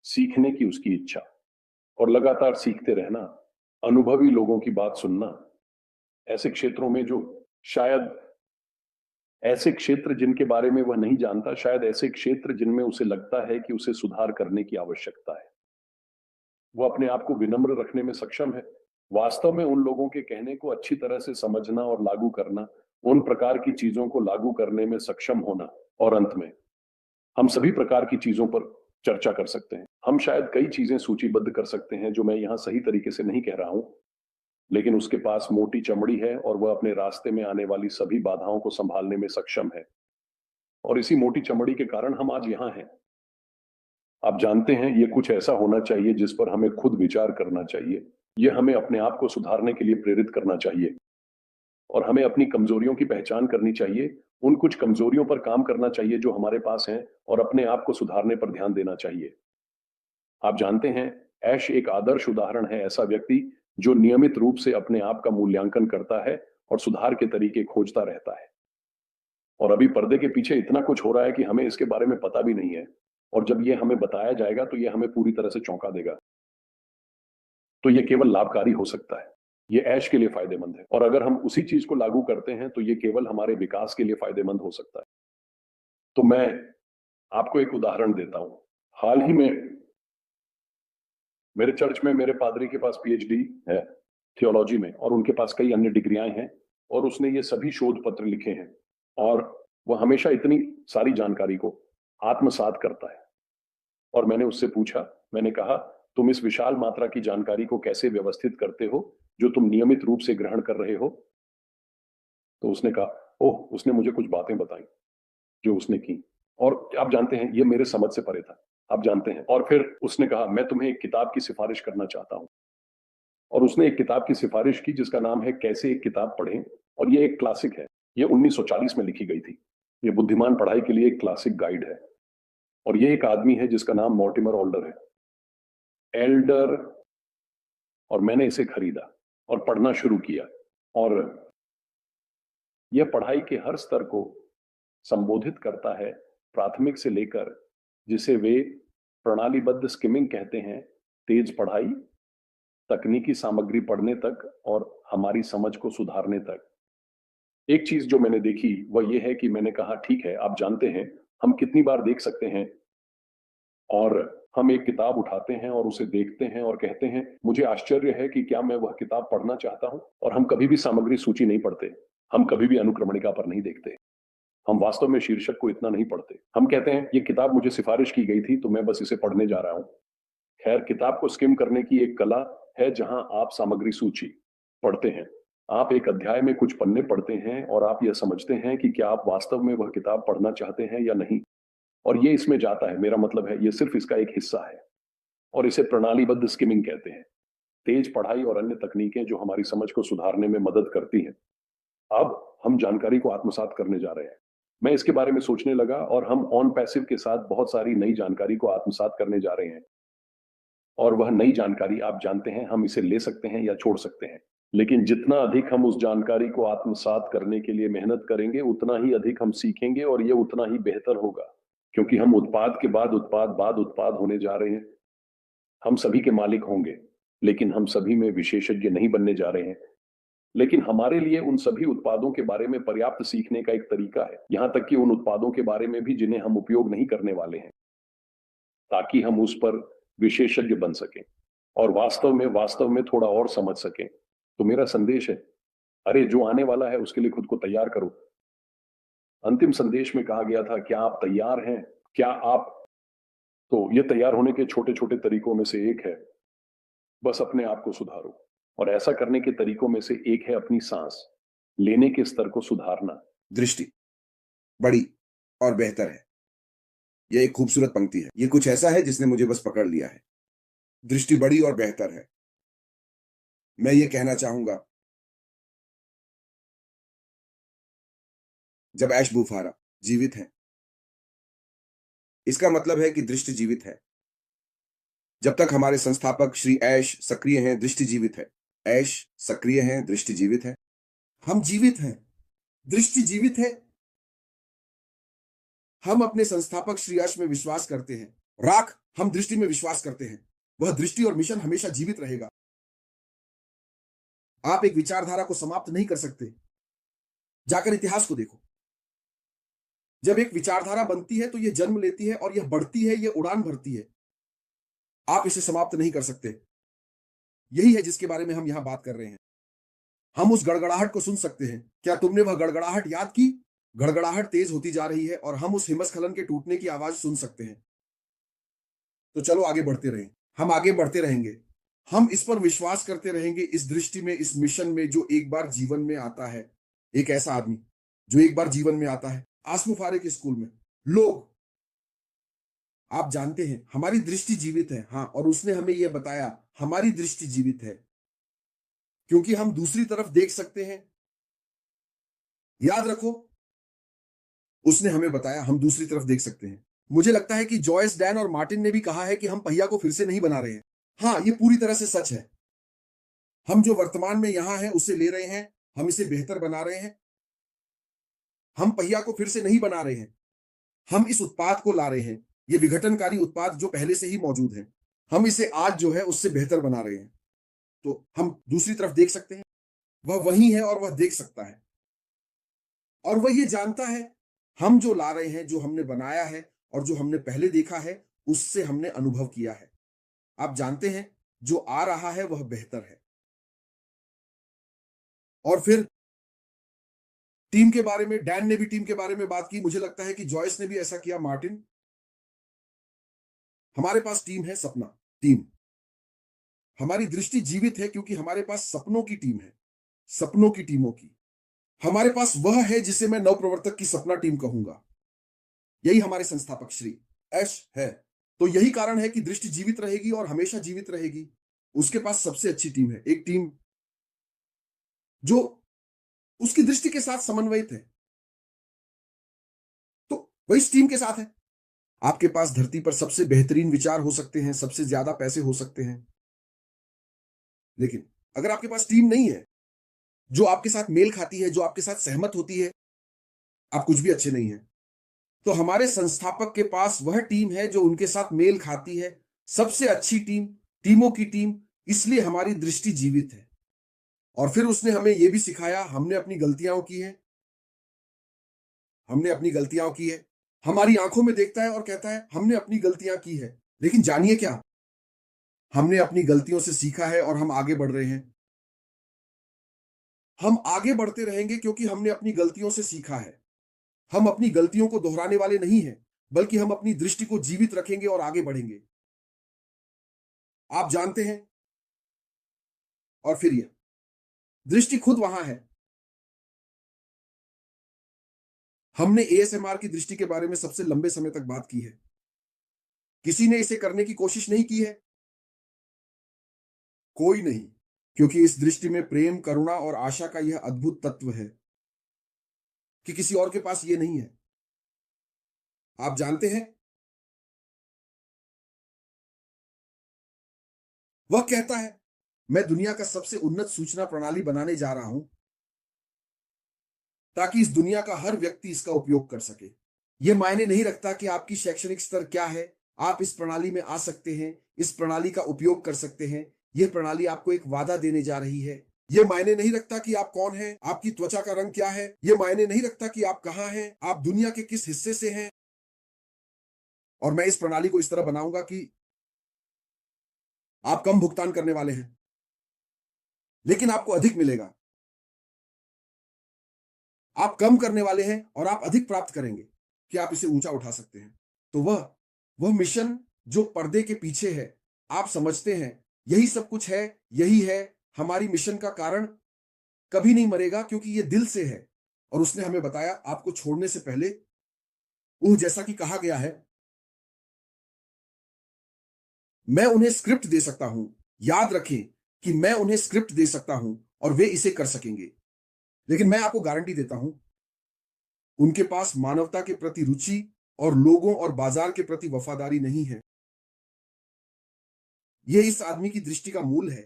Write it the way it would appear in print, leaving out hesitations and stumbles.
सीखने की उसकी इच्छा और लगातार सीखते रहना, अनुभवी लोगों की बात सुनना, ऐसे क्षेत्रों में जो शायद ऐसे क्षेत्र जिनके बारे में वह नहीं जानता, शायद ऐसे क्षेत्र जिनमें उसे लगता है कि उसे सुधार करने की आवश्यकता है। वो अपने आप को विनम्र रखने में सक्षम है। वास्तव में उन लोगों के कहने को अच्छी तरह से समझना और लागू करना, उन प्रकार की चीजों को लागू करने में सक्षम होना और अंत में हम सभी प्रकार की चीजों पर चर्चा कर सकते हैं। हम शायद कई चीजें सूचीबद्ध कर सकते हैं जो मैं यहां सही तरीके से नहीं कह रहा हूं, लेकिन उसके पास मोटी चमड़ी है और वह अपने रास्ते में आने वाली सभी बाधाओं को संभालने में सक्षम है। और इसी मोटी चमड़ी के कारण हम आज यहां हैं। आप जानते हैं, ये कुछ ऐसा होना चाहिए जिस पर हमें खुद विचार करना चाहिए। ये हमें अपने आप को सुधारने के लिए प्रेरित करना चाहिए और हमें अपनी कमजोरियों की पहचान करनी चाहिए। उन कुछ कमजोरियों पर काम करना चाहिए जो हमारे पास हैं और अपने आप को सुधारने पर ध्यान देना चाहिए। आप जानते हैं, ऐश एक आदर्श उदाहरण है, ऐसा व्यक्ति जो नियमित रूप से अपने आप का मूल्यांकन करता है और सुधार के तरीके खोजता रहता है। और अभी पर्दे के पीछे इतना कुछ हो रहा है कि हमें इसके बारे में पता भी नहीं है, और जब ये हमें बताया जाएगा तो ये हमें पूरी तरह से चौंका देगा। तो ये केवल लाभकारी हो सकता है, ये ऐश के लिए फायदेमंद है, और अगर हम उसी चीज को लागू करते हैं तो ये केवल हमारे विकास के लिए फायदेमंद हो सकता है। तो मैं आपको एक उदाहरण देता हूं। हाल ही में मेरे चर्च में मेरे पादरी के पास पीएचडी है थियोलॉजी में, और उनके पास कई अन्य डिग्रियां हैं, और उसने ये सभी शोध पत्र लिखे हैं, और वह हमेशा इतनी सारी जानकारी को आत्मसात करता है। और मैंने उससे पूछा, मैंने कहा, तुम इस विशाल मात्रा की जानकारी को कैसे व्यवस्थित करते हो जो तुम नियमित रूप से ग्रहण कर रहे हो? तो उसने कहा, ओह, उसने मुझे कुछ बातें बताई जो उसने की, और आप जानते हैं ये मेरे समझ से परे था, आप जानते हैं। और फिर उसने कहा, मैं तुम्हें एक किताब की सिफारिश करना चाहता हूं। और उसने एक किताब की सिफारिश की जिसका नाम है कैसे एक किताब पढ़ें, और ये एक क्लासिक है। ये 1940 में लिखी गई थी। ये बुद्धिमान पढ़ाई के लिए एक क्लासिक गाइड है, और ये एक आदमी है जिसका नाम मॉर्टिमर ऑल्डर है, एल्डर। और मैंने इसे खरीदा और पढ़ना शुरू किया, और यह पढ़ाई के हर स्तर को संबोधित करता है, प्राथमिक से लेकर, जिसे वे प्रणालीबद्ध स्किमिंग कहते हैं, तेज पढ़ाई, तकनीकी सामग्री पढ़ने तक, और हमारी समझ को सुधारने तक। एक चीज जो मैंने देखी वह यह है कि मैंने कहा, ठीक है, आप जानते हैं हम कितनी बार देख सकते हैं, और हम एक किताब उठाते हैं और उसे देखते हैं और कहते हैं, मुझे आश्चर्य है कि क्या मैं वह किताब पढ़ना चाहता हूं, और हम कभी भी सामग्री सूची नहीं पढ़ते, हम कभी भी अनुक्रमणिका पर नहीं देखते, हम वास्तव में शीर्षक को इतना नहीं पढ़ते। हम कहते हैं, ये किताब मुझे सिफारिश की गई थी तो मैं बस इसे पढ़ने जा रहा हूं। खैर, किताब को स्किम करने की एक कला है जहां आप सामग्री सूची पढ़ते हैं। आप एक अध्याय में कुछ पन्ने पढ़ते हैं और आप यह समझते हैं कि क्या आप वास्तव में वह किताब पढ़ना चाहते हैं या नहीं, और ये इसमें जाता है। मेरा मतलब है, ये सिर्फ इसका एक हिस्सा है, और इसे प्रणालीबद्ध स्किमिंग कहते हैं। तेज पढ़ाई और अन्य तकनीकें जो हमारी समझ को सुधारने में मदद करती हैं। अब हम जानकारी को आत्मसात करने जा रहे हैं। मैं इसके बारे में सोचने लगा, और हम ऑन पैसिव के साथ बहुत सारी नई जानकारी को आत्मसात करने जा रहे हैं। और वह नई जानकारी, आप जानते हैं, हम इसे ले सकते हैं या छोड़ सकते हैं, लेकिन जितना अधिक हम उस जानकारी को आत्मसात करने के लिए मेहनत करेंगे, उतना ही अधिक हम सीखेंगे, और ये उतना ही बेहतर होगा, क्योंकि हम उत्पाद के बाद उत्पाद होने जा रहे हैं। हम सभी के मालिक होंगे, लेकिन हम सभी में विशेषज्ञ नहीं बनने जा रहे हैं। लेकिन हमारे लिए उन सभी उत्पादों के बारे में पर्याप्त सीखने का एक तरीका है, यहां तक कि उन उत्पादों के बारे में भी जिन्हें हम उपयोग नहीं करने वाले हैं, ताकि हम उस पर विशेषज्ञ बन सकें और वास्तव में थोड़ा और समझ सकें। तो मेरा संदेश है, अरे, जो आने वाला है उसके लिए खुद को तैयार करो। अंतिम संदेश में कहा गया था, क्या आप तैयार हैं? क्या आप तो ये तैयार होने के छोटे छोटे तरीकों में से एक है, बस अपने आप को सुधारो। और ऐसा करने के तरीकों में से एक है अपनी सांस लेने के स्तर को सुधारना। दृष्टि बड़ी और बेहतर है। यह एक खूबसूरत पंक्ति है। यह कुछ ऐसा है जिसने मुझे बस पकड़ लिया है। दृष्टि बड़ी और बेहतर है। मैं ये कहना चाहूंगा, जब ऐश बुफारा जीवित है, इसका मतलब है कि दृष्टि जीवित है। जब तक हमारे संस्थापक श्री ऐश सक्रिय हैं, दृष्टि जीवित है। ऐश सक्रिय हैं, दृष्टि जीवित है। हम जीवित हैं, दृष्टि जीवित है। हम अपने संस्थापक श्री ऐश में विश्वास करते हैं राख, हम दृष्टि में विश्वास करते हैं। वह दृष्टि और मिशन हमेशा जीवित रहेगा। आप एक विचारधारा को समाप्त नहीं कर सकते। जाकर इतिहास को देखो। जब एक विचारधारा बनती है तो यह जन्म लेती है और यह बढ़ती है, यह उड़ान भरती है। आप इसे समाप्त नहीं कर सकते। यही है जिसके बारे में हम यहां बात कर रहे हैं। हम उस गड़गड़ाहट को सुन सकते हैं। क्या तुमने वह गड़गड़ाहट याद की? गड़गड़ाहट तेज होती जा रही है और हम उस हिमस्खलन के टूटने की आवाज सुन सकते हैं। तो चलो आगे बढ़ते रहें। हम आगे बढ़ते रहेंगे। हम इस पर विश्वास करते रहेंगे, इस दृष्टि में, इस मिशन में, जो एक बार जीवन में आता है। एक ऐसा आदमी जो एक बार जीवन में आता है, आसमुफारे के स्कूल में। लोग, आप जानते हैं, हमारी दृष्टि जीवित है। हाँ, और उसने हमें यह बताया हमारी दृष्टि जीवित है क्योंकि हम दूसरी तरफ देख सकते हैं। याद रखो, उसने हमें बताया हम दूसरी तरफ देख सकते हैं। मुझे लगता है कि जॉयस, डैन और मार्टिन ने भी कहा है कि हम पहिया को फिर से नहीं बना रहे हैं। हाँ, ये पूरी तरह से सच है। हम जो वर्तमान में यहां हैं उसे ले रहे हैं, हम इसे बेहतर बना रहे हैं। हम पहिया को फिर से नहीं बना रहे हैं, हम इस उत्पाद को ला रहे हैं। ये विघटनकारी उत्पाद जो पहले से ही मौजूद है, हम इसे आज जो है उससे बेहतर बना रहे हैं। तो हम दूसरी तरफ देख सकते हैं। वह वही है और वह देख सकता है और वह ये जानता है हम जो ला रहे हैं, जो हमने बनाया है और जो हमने पहले देखा है, उससे हमने अनुभव किया है। आप जानते हैं जो आ रहा है वह बेहतर है। और फिर टीम के बारे में, डैन ने भी टीम के बारे में बात की। मुझे लगता है कि जॉयस ने भी ऐसा किया, मार्टिन। हमारे पास टीम है, सपना टीम। हमारी दृष्टि जीवित है क्योंकि हमारे पास सपनों की टीम है, सपनों की टीमों की। हमारे पास वह है जिसे मैं नवप्रवर्तक की सपना टीम कहूंगा। यही हमारे संस्थापक श्री एश है। तो यही कारण है कि दृष्टि जीवित रहेगी और हमेशा जीवित रहेगी। उसके पास सबसे अच्छी टीम है, एक टीम जो उसकी दृष्टि के साथ समन्वयित है। तो वह इस टीम के साथ है। आपके पास धरती पर सबसे बेहतरीन विचार हो सकते हैं, सबसे ज्यादा पैसे हो सकते हैं, लेकिन अगर आपके पास टीम नहीं है जो आपके साथ मेल खाती है, जो आपके साथ सहमत होती है, आप कुछ भी अच्छे नहीं है। तो हमारे संस्थापक के पास वह टीम है जो उनके साथ मेल खाती है, सबसे अच्छी टीम, टीमों की टीम। इसलिए हमारी दृष्टि जीवित है। और फिर उसने हमें यह भी सिखाया, हमने अपनी गलतियां की है, हमने अपनी गलतियां की है। हमारी आंखों में देखता है और कहता है हमने अपनी गलतियां की है, लेकिन जानिए क्या, हमने अपनी गलतियों से सीखा है और हम आगे बढ़ रहे हैं। हम आगे बढ़ते रहेंगे क्योंकि हमने अपनी गलतियों से सीखा है। हम अपनी गलतियों को दोहराने वाले नहीं हैं, बल्कि हम अपनी दृष्टि को जीवित रखेंगे और आगे बढ़ेंगे। आप जानते हैं, और फिर यह दृष्टि खुद वहां है। हमने एएसएमआर की दृष्टि के बारे में सबसे लंबे समय तक बात की है। किसी ने इसे करने की कोशिश नहीं की है, कोई नहीं, क्योंकि इस दृष्टि में प्रेम, करुणा और आशा का यह अद्भुत तत्व है कि किसी और के पास यह नहीं है। आप जानते हैं, वह कहता है मैं दुनिया का सबसे उन्नत सूचना प्रणाली बनाने जा रहा हूं ताकि इस दुनिया का हर व्यक्ति इसका उपयोग कर सके। यह मायने नहीं रखता कि आपकी शैक्षणिक स्तर क्या है, आप इस प्रणाली में आ सकते हैं, इस प्रणाली का उपयोग कर सकते हैं। यह प्रणाली आपको एक वादा देने जा रही है। यह मायने नहीं रखता कि आप कौन हैं, आपकी त्वचा का रंग क्या है, यह मायने नहीं रखता कि आप कहां हैं, आप दुनिया के किस हिस्से से हैं। और मैं इस प्रणाली को इस तरह बनाऊंगा कि आप कम भुगतान करने वाले हैं, लेकिन आपको अधिक मिलेगा। आप कम करने वाले हैं और आप अधिक प्राप्त करेंगे कि आप इसे ऊंचा उठा सकते हैं। तो वह मिशन जो पर्दे के पीछे है, आप समझते हैं यही सब कुछ है, यही है हमारी मिशन का कारण। कभी नहीं मरेगा क्योंकि यह दिल से है। और उसने हमें बताया आपको छोड़ने से पहले, जैसा कि कहा गया है, मैं उन्हें स्क्रिप्ट दे सकता हूं। याद रखें कि मैं उन्हें स्क्रिप्ट दे सकता हूं और वे इसे कर सकेंगे। लेकिन मैं आपको गारंटी देता हूं, उनके पास मानवता के प्रति रुचि और लोगों और बाजार के प्रति वफादारी नहीं है। यह इस आदमी की दृष्टि का मूल है।